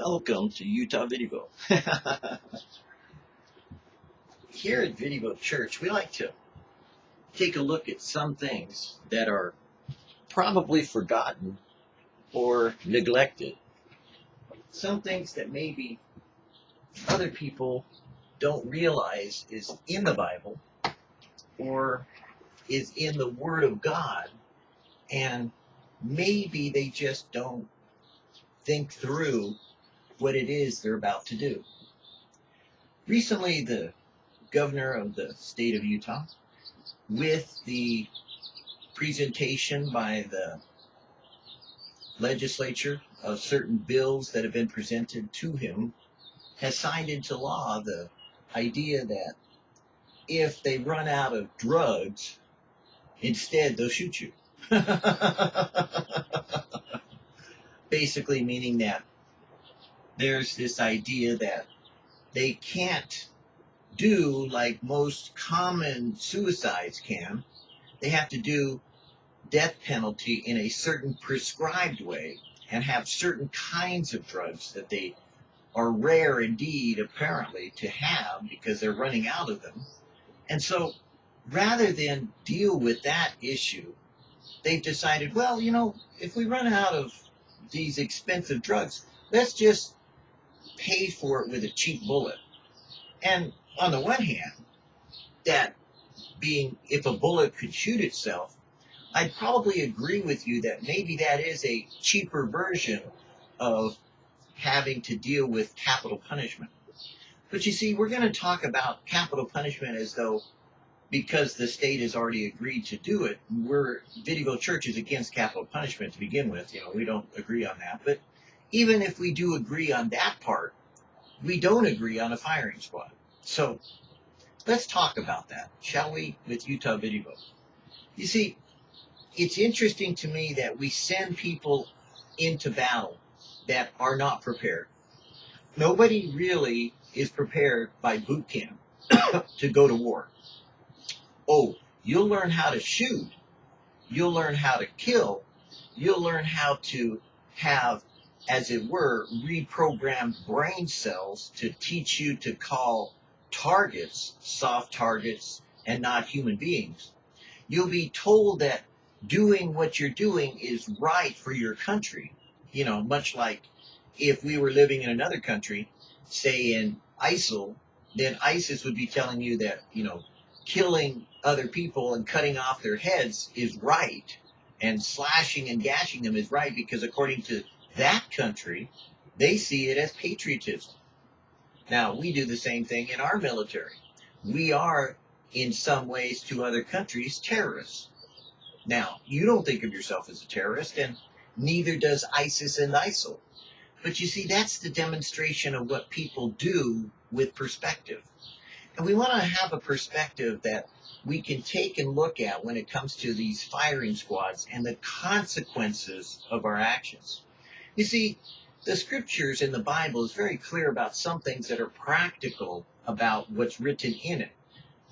Welcome to Utah VidDevo. Here at VidDevoChurch, we like to take a look at some things that are probably forgotten or neglected. Some things that maybe other people don't realize is in the Bible or is in the Word of God, and maybe they just don't think through what it is they're about to do. Recently, the governor of the state of Utah, with the presentation by the legislature of certain bills that have been presented to him, has signed into law the idea that if they run out of drugs, instead they'll shoot you. Basically meaning that there's this idea that they can't do like most common suicides can. They have to do death penalty in a certain prescribed way and have certain kinds of drugs that they are rare indeed, apparently, to have because they're running out of them. And so rather than deal with that issue, they've decided, well, if we run out of these expensive drugs, let's just pay for it with a cheap bullet. And on the one hand, that being, if a bullet could shoot itself, I'd probably agree with you that maybe that is a cheaper version of having to deal with capital punishment. But you see, we're going to talk about capital punishment as though because the state has already agreed to do it, VidDevoChurch is against capital punishment to begin with. We don't agree on that. But even if we do agree on that part, we don't agree on a firing squad. So let's talk about that, shall we, with Utah VidDevo. You see, it's interesting to me that we send people into battle that are not prepared. Nobody really is prepared by boot camp to go to war. Oh, you'll learn how to shoot. You'll learn how to kill. You'll learn how to have, as it were, reprogrammed brain cells to teach you to call targets soft targets and not human beings. You'll be told that doing what you're doing is right for your country. Much like if we were living in another country, say in ISIL, then ISIS would be telling you that, killing other people and cutting off their heads is right, and slashing and gashing them is right because according to that country, they see it as patriotism. Now, we do the same thing in our military. We are, in some ways, to other countries, terrorists. Now, you don't think of yourself as a terrorist, and neither does ISIS and ISIL. But you see, that's the demonstration of what people do with perspective. And we want to have a perspective that we can take and look at when it comes to these firing squads and the consequences of our actions. You see, the scriptures in the Bible is very clear about some things that are practical about what's written in it.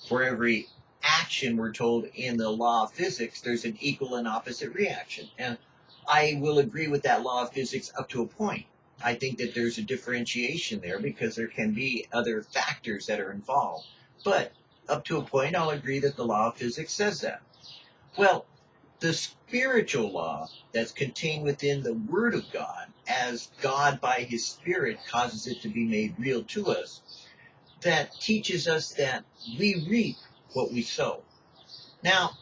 For every action, we're told in the law of physics, there's an equal and opposite reaction. And I will agree with that law of physics up to a point. I think that there's a differentiation there because there can be other factors that are involved. But up to a point, I'll agree that the law of physics says that. Well, the spiritual law that's contained within the Word of God, as God by His Spirit causes it to be made real to us, that teaches us that we reap what we sow. Now,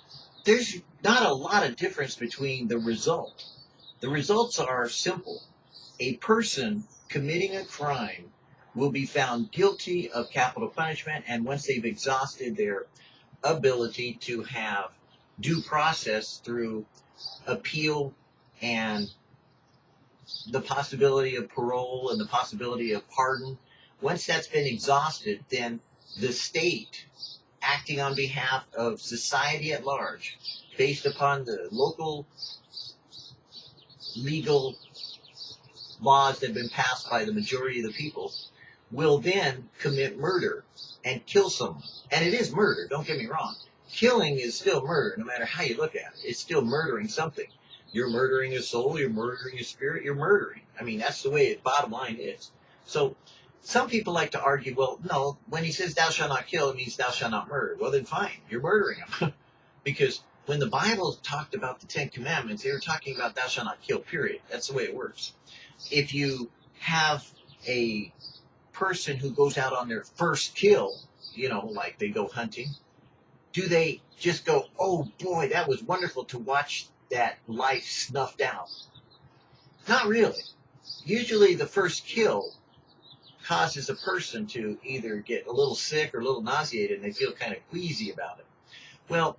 there's not a lot of difference between the result. The results are simple. A person committing a crime will be found guilty of capital punishment, and once they've exhausted their ability to have due process through appeal and the possibility of parole and the possibility of pardon, once that's been exhausted, then the state, acting on behalf of society at large, based upon the local legal laws that have been passed by the majority of the people, will then commit murder and kill someone. And it is murder, don't get me wrong. Killing is still murder, no matter how you look at it. It's still murdering something. You're murdering a soul, you're murdering a spirit, you're murdering. I mean, that's the way it bottom line is. So some people like to argue, well, no, when he says thou shalt not kill, it means thou shalt not murder. Well, then fine, you're murdering him. Because when the Bible talked about the Ten Commandments, they were talking about thou shalt not kill, period. That's the way it works. If you have a person who goes out on their first kill, like they go hunting, do they just go, oh boy, that was wonderful to watch that life snuffed out? Not really. Usually the first kill causes a person to either get a little sick or a little nauseated, and they feel kind of queasy about it. Well,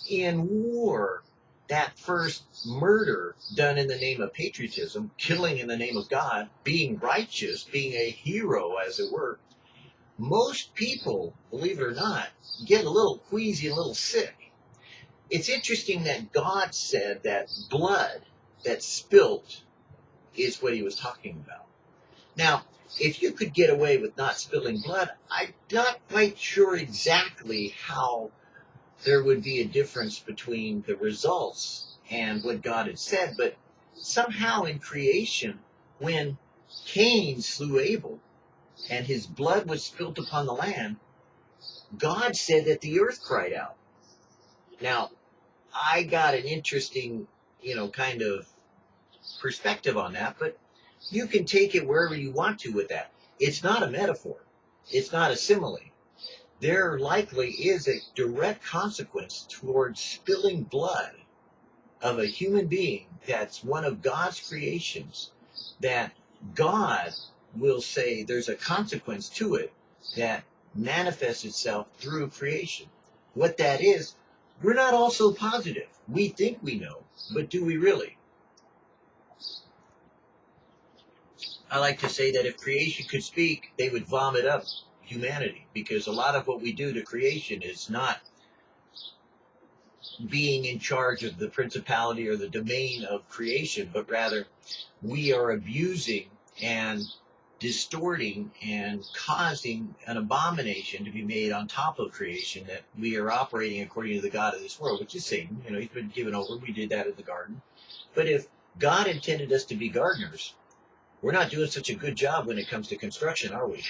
in war, that first murder done in the name of patriotism, killing in the name of God, being righteous, being a hero, as it were, most people, believe it or not, get a little queasy, a little sick. It's interesting that God said that blood that's spilt is what he was talking about. Now, if you could get away with not spilling blood, I'm not quite sure exactly how there would be a difference between the results and what God had said, but somehow in creation, when Cain slew Abel and his blood was spilt upon the land, God said that the earth cried out. Now, I got an interesting, kind of perspective on that, but you can take it wherever you want to with that. It's not a metaphor. It's not a simile. There likely is a direct consequence towards spilling blood of a human being that's one of God's creations, that God will say there's a consequence to it that manifests itself through creation. What that is, we're not all so positive. We think we know, but do we really? I like to say that if creation could speak, they would vomit up humanity, because a lot of what we do to creation is not being in charge of the principality or the domain of creation, but rather we are abusing and distorting and causing an abomination to be made on top of creation, that we are operating according to the God of this world, which is Satan. He's been given over. We did that in the garden. But if God intended us to be gardeners, we're not doing such a good job when it comes to construction, are we?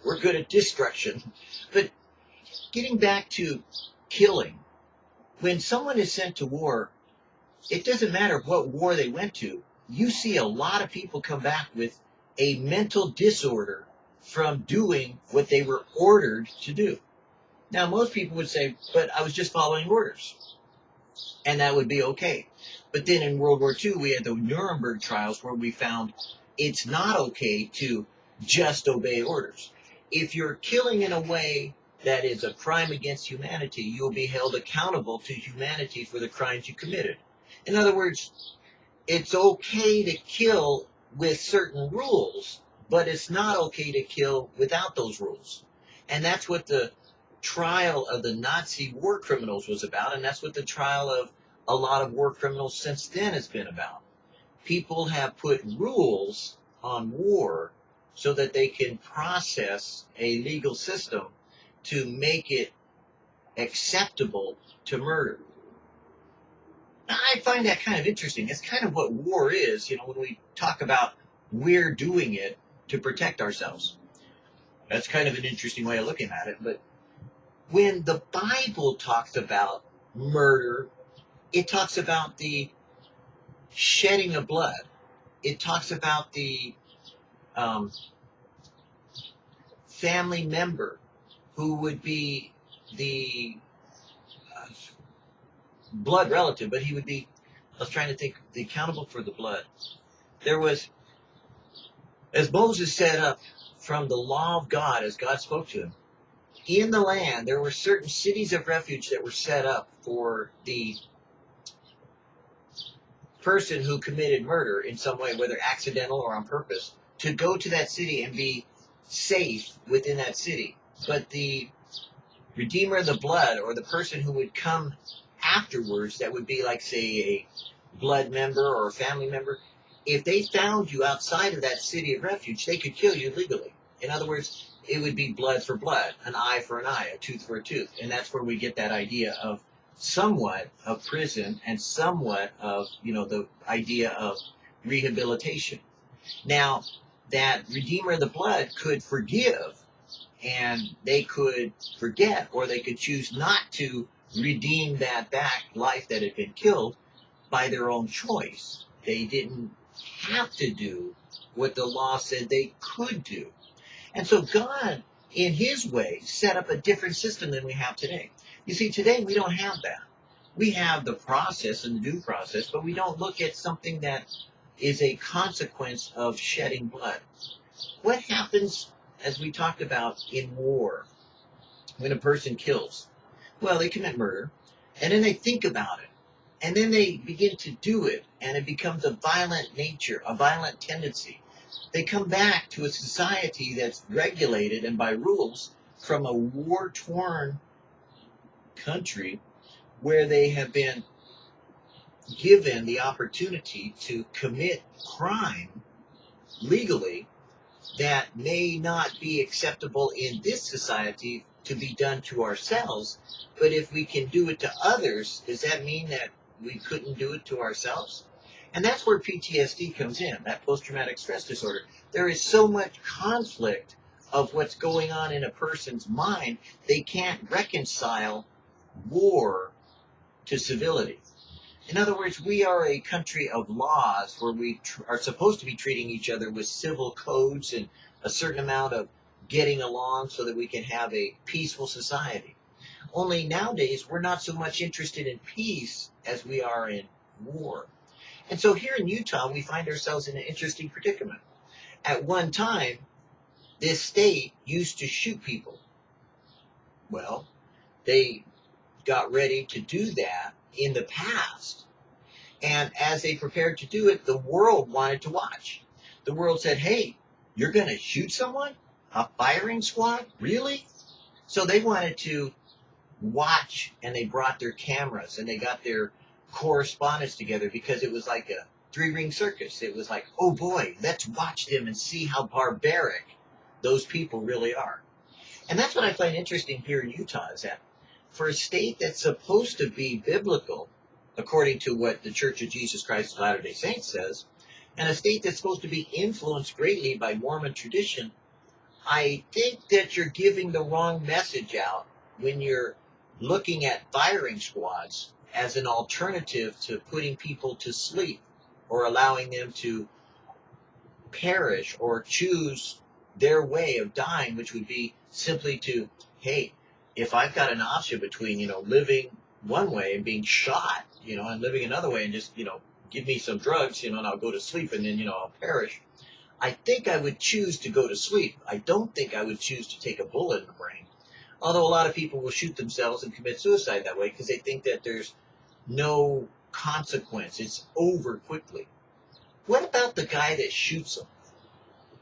We're good at destruction. But getting back to killing, when someone is sent to war, it doesn't matter what war they went to, you see a lot of people come back with a mental disorder from doing what they were ordered to do. Now, most people would say, but I was just following orders. And that would be okay. But then in World War II, we had the Nuremberg trials where we found it's not okay to just obey orders. If you're killing in a way that is a crime against humanity, you'll be held accountable to humanity for the crimes you committed. In other words, it's okay to kill with certain rules, but it's not okay to kill without those rules. And that's what the trial of the Nazi war criminals was about, and that's what the trial of a lot of war criminals since then has been about. People have put rules on war so that they can process a legal system to make it acceptable to murder. I find that kind of interesting. It's kind of what war is, when we talk about we're doing it to protect ourselves. That's kind of an interesting way of looking at it. But when the Bible talks about murder, it talks about the shedding of blood. It talks about the family member who would be the blood relative, but he would be, I was trying to think, the accountable for the blood. There was, as Moses set up from the law of God, as God spoke to him, in the land, there were certain cities of refuge that were set up for the person who committed murder in some way, whether accidental or on purpose, to go to that city and be safe within that city. But the Redeemer of the blood, or the person who would come afterwards, that would be like, say, a blood member or a family member, if they found you outside of that city of refuge, they could kill you legally. In other words, it would be blood for blood, an eye for an eye, a tooth for a tooth. And that's where we get that idea of somewhat of prison and somewhat of, the idea of rehabilitation. Now, that Redeemer of the Blood could forgive, and they could forget, or they could choose not to redeem that back life that had been killed by their own choice. They didn't have to do what the law said they could do. And so God, in his way, set up a different system than we have today. You see, today we don't have that. We have the process and the due process, but we don't look at something that is a consequence of shedding blood. What happens, as we talked about, in war, when a person kills? Well, they commit murder, and then they think about it, and then they begin to do it, and it becomes a violent nature, a violent tendency. They come back to a society that's regulated and by rules from a war-torn country where they have been given the opportunity to commit crime legally that may not be acceptable in this society to be done to ourselves. But if we can do it to others, does that mean that we couldn't do it to ourselves? And that's where PTSD comes in, that post-traumatic stress disorder. There is so much conflict of what's going on in a person's mind, they can't reconcile war to civility. In other words, we are a country of laws where we are supposed to be treating each other with civil codes and a certain amount of getting along so that we can have a peaceful society. Only nowadays, we're not so much interested in peace as we are in war. And so here in Utah, we find ourselves in an interesting predicament. At one time, this state used to shoot people. Well, they got ready to do that in the past. And as they prepared to do it, the world wanted to watch. The world said, hey, you're going to shoot someone? A firing squad? Really? So they wanted to watch, and they brought their cameras, and they got their correspondents together because it was like a three-ring circus. It was like, oh boy, let's watch them and see how barbaric those people really are. And that's what I find interesting here in Utah, is that for a state that's supposed to be biblical, according to what the Church of Jesus Christ of Latter-day Saints says, and a state that's supposed to be influenced greatly by Mormon tradition, I think that you're giving the wrong message out when you're looking at firing squads as an alternative to putting people to sleep or allowing them to perish or choose their way of dying, which would be simply to, hey, if I've got an option between, living one way and being shot, and living another way and just, give me some drugs, and I'll go to sleep and then, I'll perish. I think I would choose to go to sleep. I don't think I would choose to take a bullet in the brain. Although a lot of people will shoot themselves and commit suicide that way because they think that there's no consequence. It's over quickly. What about the guy that shoots them?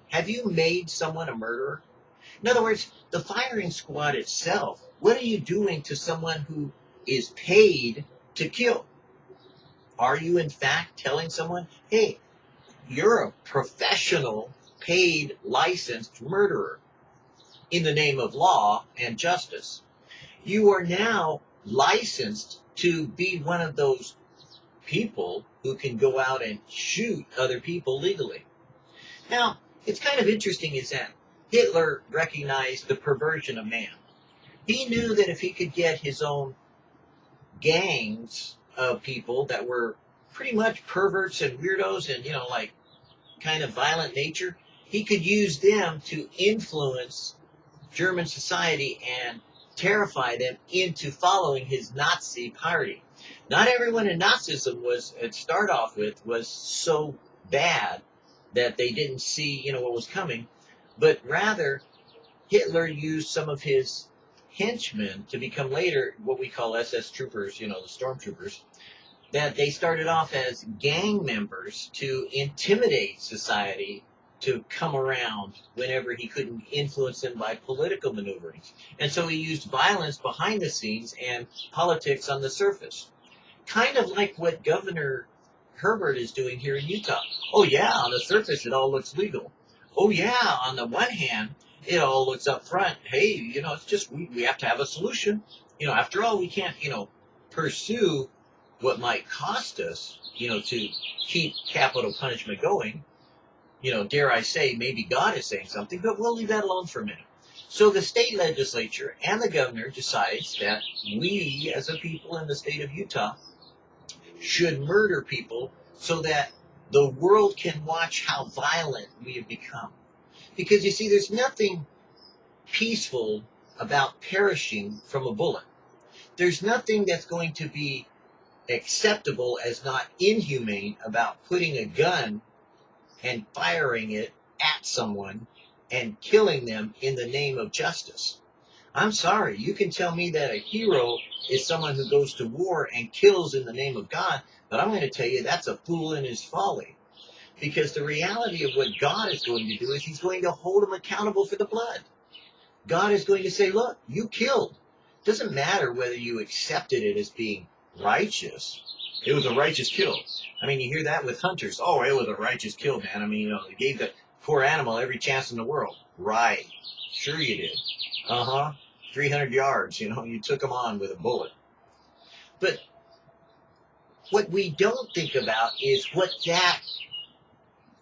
Have you made someone a murderer? In other words, the firing squad itself, what are you doing to someone who is paid to kill? Are you in fact telling someone, hey, you're a professional, paid, licensed murderer in the name of law and justice? You are now licensed to be one of those people who can go out and shoot other people legally. Now, it's kind of interesting is that Hitler recognized the perversion of man. He knew that if he could get his own gangs of people that were pretty much perverts and weirdos and, kind of violent nature, he could use them to influence German society and terrify them into following his Nazi party. Not everyone in Nazism was so bad that they didn't see, what was coming, but rather Hitler used some of his henchmen to become later what we call SS troopers, the stormtroopers, that they started off as gang members to intimidate society to come around whenever he couldn't influence them by political maneuverings. And so he used violence behind the scenes and politics on the surface. Kind of like what Governor Herbert is doing here in Utah. Oh yeah, on the surface it all looks legal. Oh yeah, on the one hand, it all looks up front. Hey, it's just we have to have a solution. After all, we can't, pursue what might cost us, to keep capital punishment going, dare I say, maybe God is saying something, but we'll leave that alone for a minute. So the state legislature and the governor decides that we, as a people in the state of Utah, should murder people so that the world can watch how violent we have become. Because you see, there's nothing peaceful about perishing from a bullet. There's nothing that's going to be acceptable as not inhumane about putting a gun and firing it at someone and killing them in the name of justice. I'm sorry, you can tell me that a hero is someone who goes to war and kills in the name of God, but I'm going to tell you that's a fool in his folly. Because the reality of what God is going to do is he's going to hold him accountable for the blood. God is going to say, look, you killed. It doesn't matter whether you accepted it as being righteous. It was a righteous kill. I mean, you hear that with hunters. Oh, it was a righteous kill, man. I mean, they gave the poor animal every chance in the world. Right. Sure you did. 300 yards, you took them on with a bullet. But what we don't think about is what that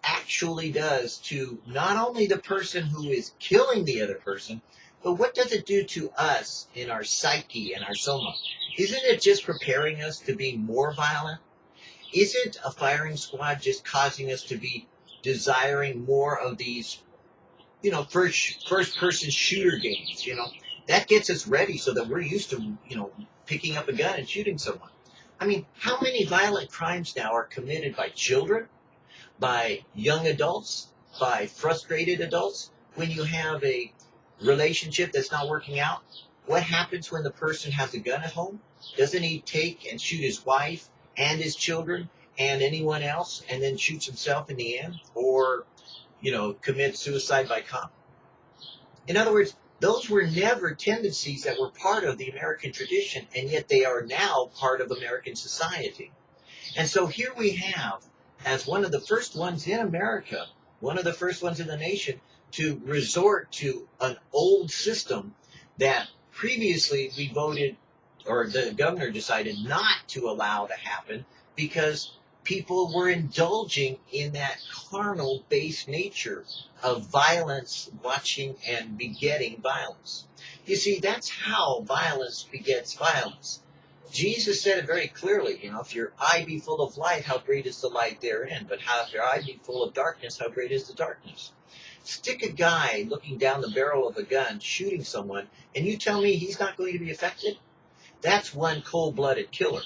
actually does to not only the person who is killing the other person, but what does it do to us in our psyche and our soma? Isn't it just preparing us to be more violent? Isn't a firing squad just causing us to be desiring more of these, first-person shooter games, That gets us ready so that we're used to, picking up a gun and shooting someone. I mean, how many violent crimes now are committed by children, by young adults, by frustrated adults? When you have a relationship that's not working out, what happens when the person has a gun at home? Doesn't he take and shoot his wife and his children and anyone else and then shoots himself in the end? Or, commit suicide by cop? In other words, those were never tendencies that were part of the American tradition, and yet they are now part of American society. And so here we have, as one of the first ones in America, one of the first ones in the nation, to resort to an old system that previously we voted, or the governor decided not to allow to happen because people were indulging in that carnal-based nature of violence, watching and begetting violence. You see, that's how violence begets violence. Jesus said it very clearly, if your eye be full of light, how great is the light therein? But if your eye be full of darkness, how great is the darkness? Stick a guy looking down the barrel of a gun, shooting someone, and you tell me he's not going to be affected? That's one cold-blooded killer.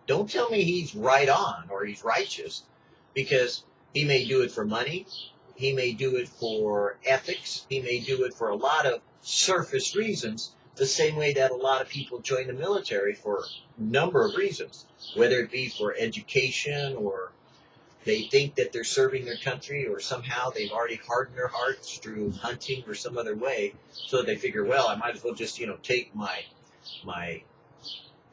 Don't tell me he's right on or he's righteous, because he may do it for money, he may do it for ethics, he may do it for a lot of surface reasons, the same way that a lot of people join the military for a number of reasons, whether it be for education or they think that they're serving their country, or somehow they've already hardened their hearts through hunting or some other way, so they figure, well, I might as well just, take my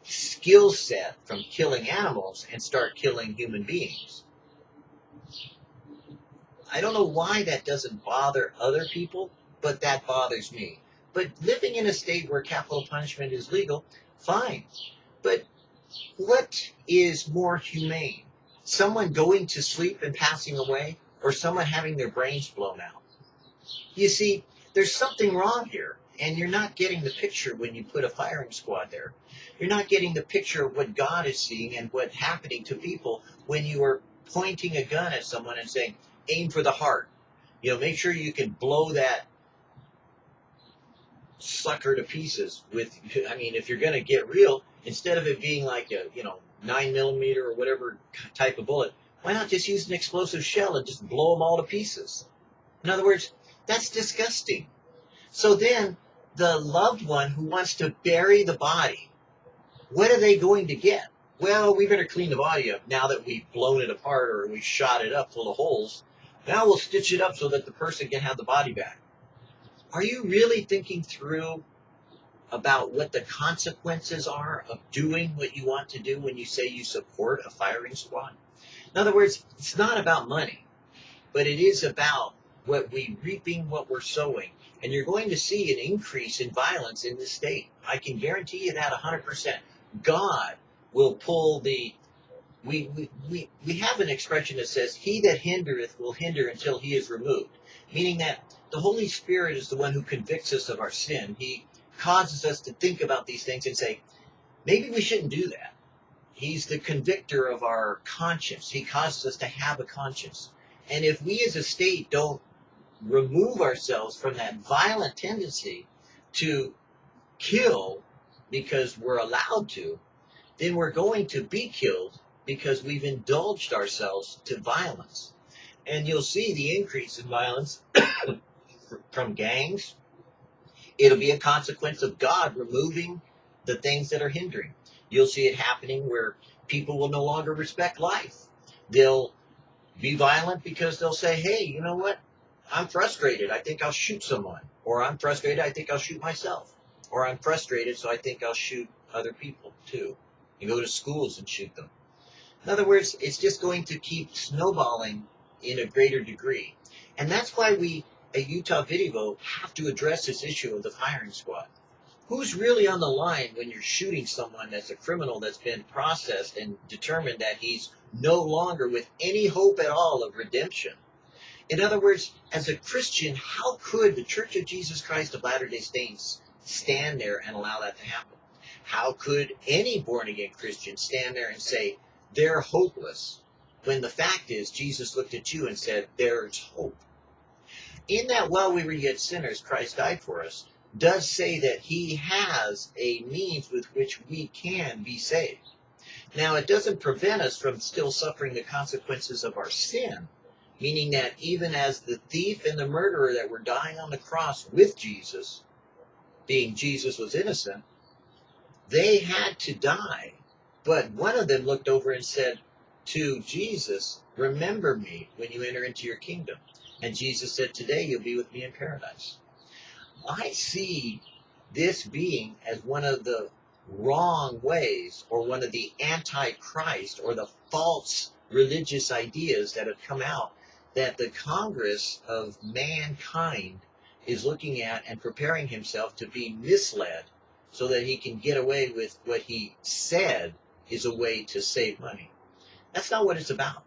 skill set from killing animals and start killing human beings. I don't know why that doesn't bother other people, but that bothers me. But living in a state where capital punishment is legal, fine. But what is more humane? Someone going to sleep and passing away, or someone having their brains blown out? You see, there's something wrong here, and you're not getting the picture when you put a firing squad there. You're not getting the picture of what God is seeing and what's happening to people when you are pointing a gun at someone and saying, aim for the heart. Make sure you can blow that sucker to pieces with, if you're going to get real, instead of it being like a, 9mm or whatever type of bullet, why not just use an explosive shell and just blow them all to pieces? In other words, that's disgusting. So then, the loved one who wants to bury the body, what are they going to get? Well, we better clean the body up now that we've blown it apart or we shot it up full of holes. Now we'll stitch it up so that the person can have the body back. Are you really thinking through about what the consequences are of doing what you want to do when you say you support a firing squad? In other words, it's not about money, but it is about what we're reaping, what we're sowing. And you're going to see an increase in violence in this state. I can guarantee you that 100%. God will pull the, we have an expression that says, he that hindereth will hinder until he is removed. Meaning that the Holy Spirit is the one who convicts us of our sin. He causes us to think about these things and say, maybe we shouldn't do that. He's the convictor of our conscience. He causes us to have a conscience. And if we as a state don't remove ourselves from that violent tendency to kill because we're allowed to, then we're going to be killed because we've indulged ourselves to violence. And you'll see the increase in violence from gangs. It'll be a consequence of God removing the things that are hindering. You'll see it happening where people will no longer respect life. They'll be violent because they'll say, hey, you know what? I'm frustrated. I think I'll shoot someone. Or I'm frustrated. I think I'll shoot myself. Or I'm frustrated, so I think I'll shoot other people too. You go to schools and shoot them. In other words, it's just going to keep snowballing in a greater degree. And that's why we at Utah VidDevo have to address this issue of the firing squad. Who's really on the line when you're shooting someone that's a criminal that's been processed and determined that he's no longer with any hope at all of redemption? In other words, as a Christian, how could the Church of Jesus Christ of Latter-day Saints stand there and allow that to happen? How could any born-again Christian stand there and say, they're hopeless, when the fact is, Jesus looked at you and said, there's hope? In that while we were yet sinners, Christ died for us, does say that he has a means with which we can be saved. Now, it doesn't prevent us from still suffering the consequences of our sin, meaning that even as the thief and the murderer that were dying on the cross with Jesus, being Jesus was innocent, they had to die. But one of them looked over and said to Jesus, remember me when you enter into your kingdom. And Jesus said, today you'll be with me in paradise. I see this being as one of the wrong ways, or one of the antichrist, or the false religious ideas that have come out, that the Congress of mankind is looking at and preparing himself to be misled so that he can get away with what he said is a way to save money. That's not what it's about.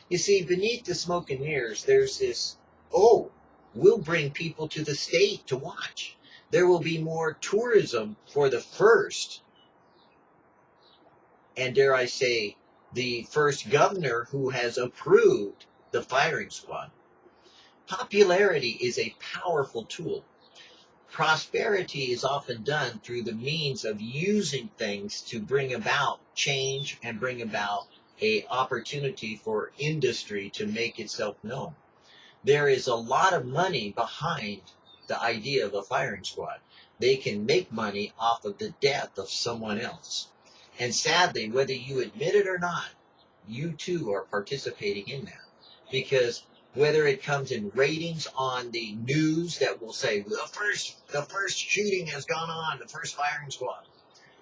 You see, beneath the smoke and mirrors, there's this, we'll bring people to the state to watch. There will be more tourism for the first, and dare I say, the first governor who has approved the firing squad. Popularity is a powerful tool. Prosperity is often done through the means of using things to bring about change and bring about an opportunity for industry to make itself known. There is a lot of money behind the idea of a firing squad. They can make money off of the death of someone else. And sadly, whether you admit it or not, you too are participating in that. Because whether it comes in ratings on the news that will say, the first shooting has gone on, the first firing squad,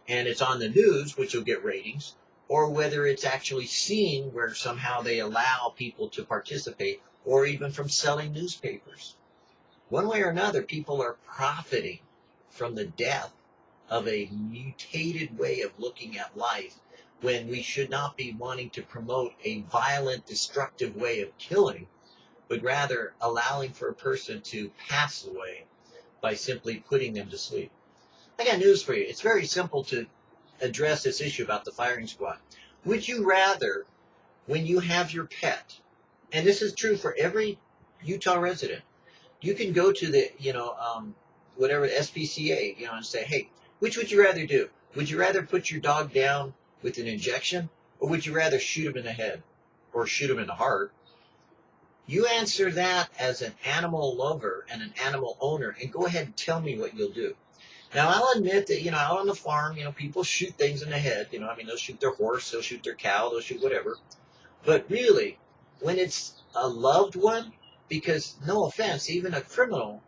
and it's on the news, which will get ratings, or whether it's actually seen where somehow they allow people to participate, or even from selling newspapers. One way or another, people are profiting from the death of a mutated way of looking at life, when we should not be wanting to promote a violent, destructive way of killing, but rather allowing for a person to pass away by simply putting them to sleep. I got news for you. It's very simple to address this issue about the firing squad. Would you rather, when you have your pet, and this is true for every Utah resident, you can go to the, whatever, SPCA, and say, hey, which would you rather do? Would you rather put your dog down with an injection, or would you rather shoot him in the head or shoot him in the heart? You answer that as an animal lover and an animal owner, and go ahead and tell me what you'll do. Now, I'll admit that, out on the farm, people shoot things in the head. They'll shoot their horse, they'll shoot their cow, they'll shoot whatever. But really, when it's a loved one, because no offense, even a criminal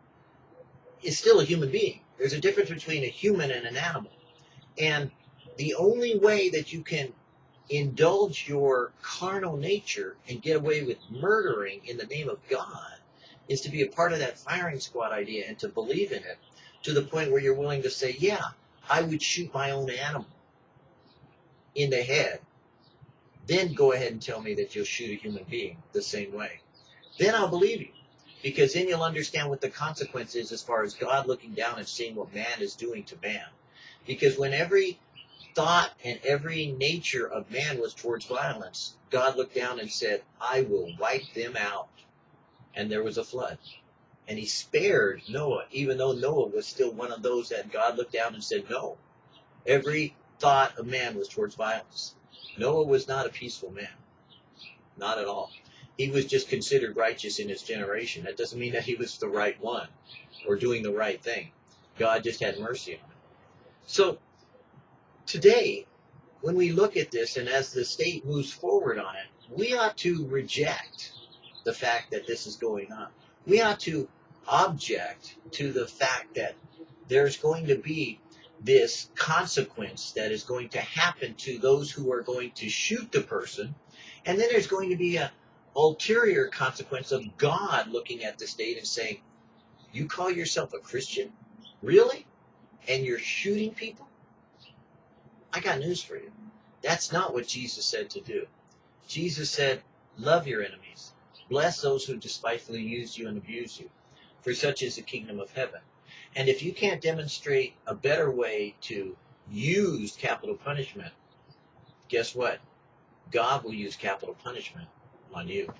is still a human being. There's a difference between a human and an animal. And the only way that you can indulge your carnal nature and get away with murdering in the name of God is to be a part of that firing squad idea and to believe in it to the point where you're willing to say, yeah, I would shoot my own animal. in the head, then go ahead and tell me that you'll shoot a human being the same way. Then I'll believe you. Because then you'll understand what the consequence is as far as God looking down and seeing what man is doing to man. Because when every thought and every nature of man was towards violence, God looked down and said, I will wipe them out. And there was a flood. And he spared Noah, even though Noah was still one of those that God looked down and said, no. Every thought of man was towards violence. Noah was not a peaceful man. Not at all. He was just considered righteous in his generation. That doesn't mean that he was the right one or doing the right thing. God just had mercy on him. So today, when we look at this and as the state moves forward on it, we ought to reject the fact that this is going on. We ought to object to the fact that there's going to be this consequence that is going to happen to those who are going to shoot the person. And then there's going to be an ulterior consequence of God looking at the state and saying, you call yourself a Christian? Really? And you're shooting people? I got news for you. That's not what Jesus said to do. Jesus said, love your enemies. Bless those who despitefully use you and abuse you. For such is the kingdom of heaven. And if you can't demonstrate a better way to use capital punishment, guess what? God will use capital punishment on you.